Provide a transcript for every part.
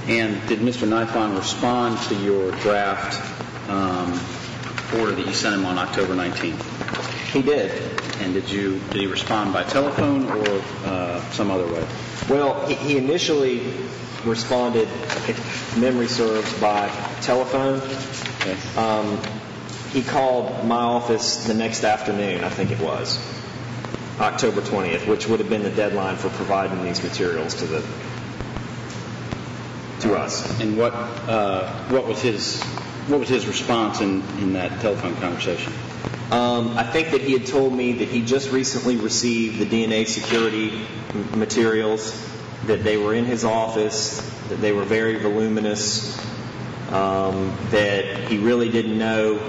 And did Mr. Nifong respond to your draft order that you sent him on October 19th? He did. And did he respond by telephone or some other way? Well, he initially responded, if memory serves, by telephone. Okay. He called my office the next afternoon, I think it was, October 20th, which would have been the deadline for providing these materials to us. And what was his response in that telephone conversation? I think that he had told me that he just recently received the DNA security materials, that they were in his office, that they were very voluminous, that he really didn't know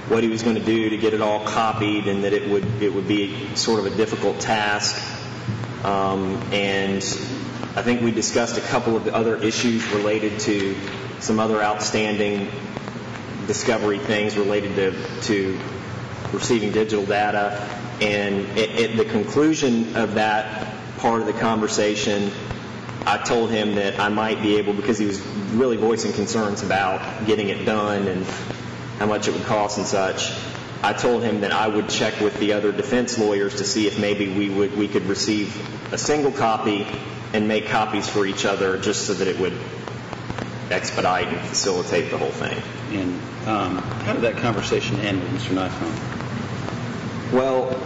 what he was going to do to get it all copied, and that it would be sort of a difficult task. And I think we discussed a couple of the other issues related to some other outstanding discovery things related to receiving digital data. And at the conclusion of that part of the conversation, I told him that I might be able, because he was really voicing concerns about getting it done and how much it would cost and such, I told him that I would check with the other defense lawyers to see if maybe we could receive a single copy and make copies for each other, just so that it would expedite and facilitate the whole thing. And how did that conversation end with Mr. Nifong? Well,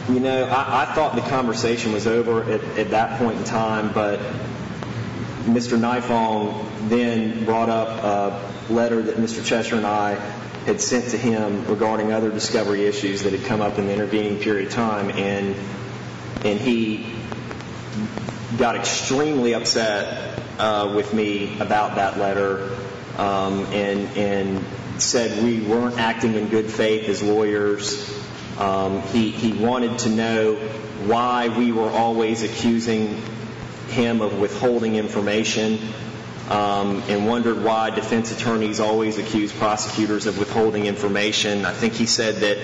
I thought the conversation was over at that point in time, but Mr. Nifong then brought up a letter that Mr. Cheshire and I had sent to him regarding other discovery issues that had come up in the intervening period of time, and he got extremely upset with me about that letter, and said we weren't acting in good faith as lawyers. He wanted to know why we were always accusing him of withholding information, and wondered why defense attorneys always accuse prosecutors of withholding information. I think he said that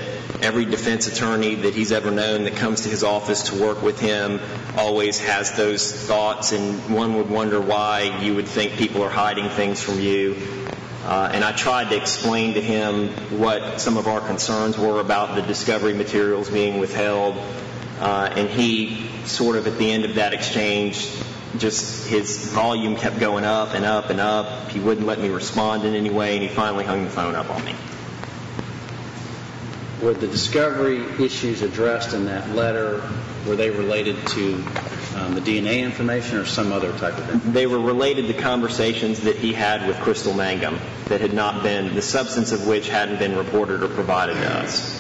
every defense attorney that he's ever known that comes to his office to work with him always has those thoughts, and one would wonder why you would think people are hiding things from you. And I tried to explain to him what some of our concerns were about the discovery materials being withheld, and he sort of at the end of that exchange, just his volume kept going up and up and up. He wouldn't let me respond in any way, and he finally hung the phone up on me. Were the discovery issues addressed in that letter, were they related to the DNA information or some other type of thing? They were related to conversations that he had with Crystal Mangum that had not been, the substance of which hadn't been reported or provided to us.